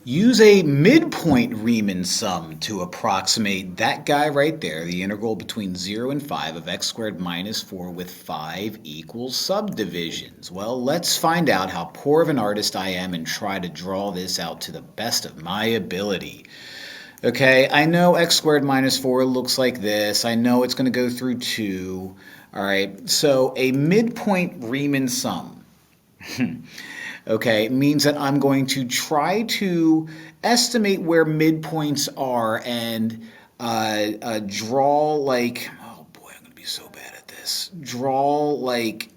Use a midpoint Riemann sum to approximate that guy right there, the integral between 0 and 5 of x squared minus 4 with 5 equal subdivisions. Well, let's find out how poor of an artist I am and try to draw this out to the best of my ability. Okay, I know x squared minus 4 looks like this. I know it's going to go through 2. All right, so a midpoint Riemann sum. Okay, means that I'm going to try to estimate where midpoints are and draw like, oh boy, I'm going to be so bad at this. Draw like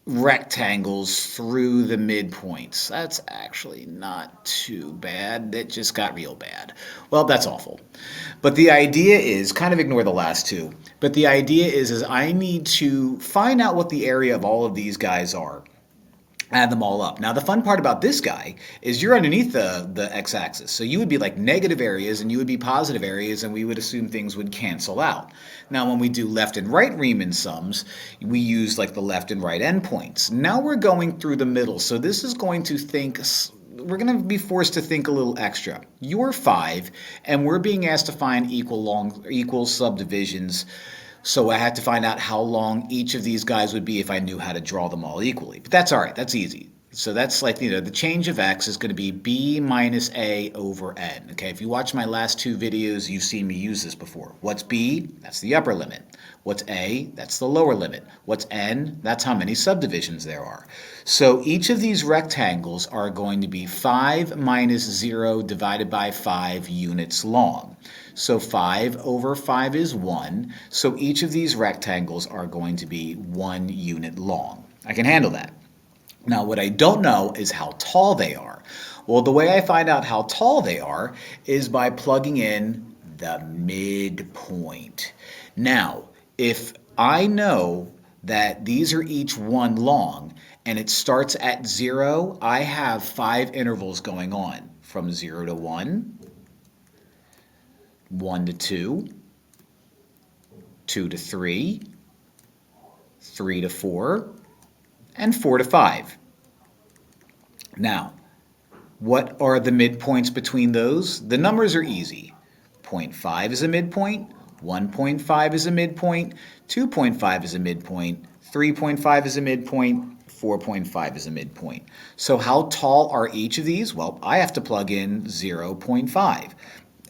rectangles through the midpoints. That's actually not too bad. That just got real bad. Well, that's awful. But the idea is, kind of ignore the last two, but the idea is I need to find out what the area of all of these guys are. Add them all up. Now, the fun part about this guy is you're underneath the x-axis. So you would be like negative areas and you would be positive areas, and we would assume things would cancel out. Now, when we do left and right Riemann sums, we use like the left and right endpoints. Now we're going through the middle. So this is going to think, we're going to be forced to think a little extra. You're 5, and we're being asked to find equal subdivisions. So I had to find out how long each of these guys would be if I knew how to draw them all equally. But that's all right. That's easy. So that's like, the change of x is going to be b minus a over n. Okay, if you watch my last two videos, you've seen me use this before. What's b? That's the upper limit. What's a? That's the lower limit. What's n? That's how many subdivisions there are. So each of these rectangles are going to be 5 minus 0 divided by 5 units long. So 5 over 5 is 1. So each of these rectangles are going to be 1 unit long. I can handle that. Now, what I don't know is how tall they are. Well, the way I find out how tall they are is by plugging in the midpoint. Now, if I know that these are each 1 long and it starts at 0, I have 5 intervals going on from 0 to 1, 1 to 2, 2 to 3, 3 to 4, and 4 to 5. Now, what are the midpoints between those? The numbers are easy. 0.5 is a midpoint, 1.5 is a midpoint, 2.5 is a midpoint, 3.5 is a midpoint, 4.5 is a midpoint. So how tall are each of these? Well, I have to plug in 0.5.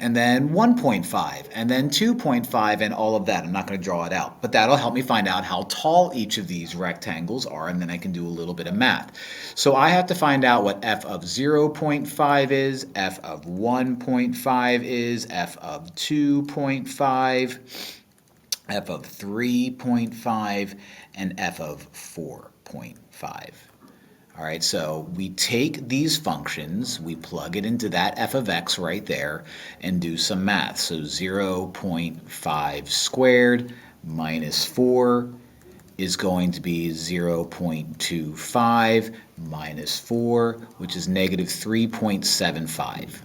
And then 1.5, and then 2.5, and all of that. I'm not going to draw it out, but that'll help me find out how tall each of these rectangles are, and then I can do a little bit of math. So I have to find out what f of 0.5 is, f of 1.5 is, f of 2.5, f of 3.5, and f of 4.5. All right, so we take these functions, we plug it into that f of x right there, and do some math. So 0.5 squared minus 4 is going to be 0.25 minus 4, which is negative 3.75.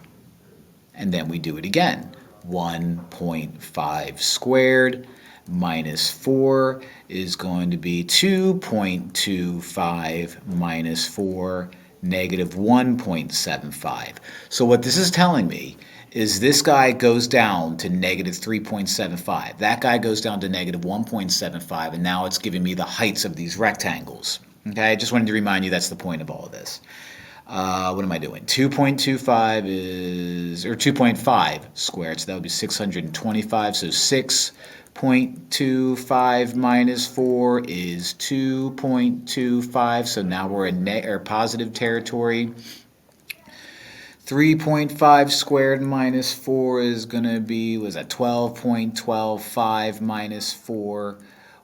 And then we do it again. 1.5 squared minus 4 is going to be 2.25 minus 4, negative 1.75. So what this is telling me is this guy goes down to negative 3.75. That guy goes down to negative 1.75, and now it's giving me the heights of these rectangles. Okay, I just wanted to remind you that's the point of all of this. What am I doing? 2.25 is, or 2.5 squared, so that would be 625, so 6.25 minus 4 is 2.25, so now we're in positive territory. 3.5 squared minus 4 is going to be, was that 12.125 minus 4,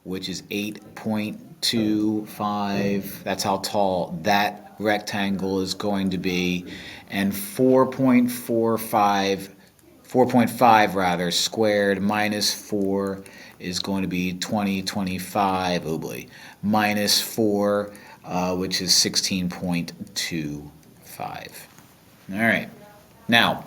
which is 8.25. That's how tall that rectangle is going to be. And 4.5 rather, squared minus 4 is going to be 2025, oh boy, minus 4, which is 16.25. All right, now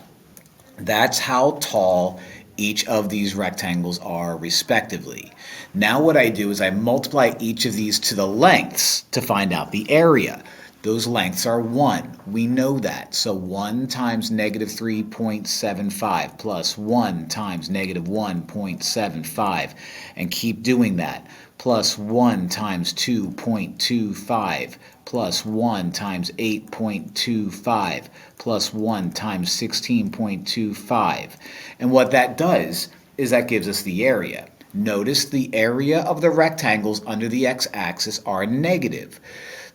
that's how tall each of these rectangles are respectively. Now what I do is I multiply each of these to the lengths to find out the area. Those lengths are 1. We know that. So 1 times negative 3.75 plus 1 times negative 1.75. And keep doing that. Plus 1 times 2.25 plus 1 times 8.25 plus 1 times 16.25. And what that does is that gives us the area. Notice the area of the rectangles under the x-axis are negative.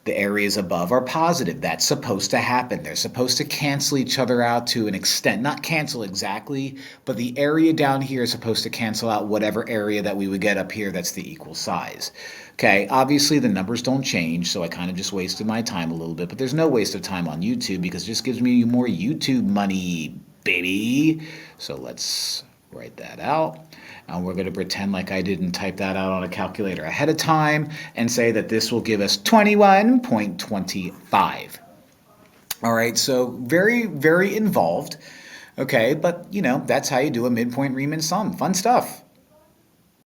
The areas above are positive. That's supposed to happen. They're supposed to cancel each other out to an extent. Not cancel exactly, but the area down here is supposed to cancel out whatever area that we would get up here that's the equal size. Okay, obviously the numbers don't change, so I kind of just wasted my time a little bit, but there's no waste of time on YouTube because it just gives me more YouTube money, baby. So let's write that out. And we're going to pretend like I didn't type that out on a calculator ahead of time and say that this will give us 21.25. All right, so very, very involved. Okay, but you know, that's how you do a midpoint Riemann sum. Fun stuff.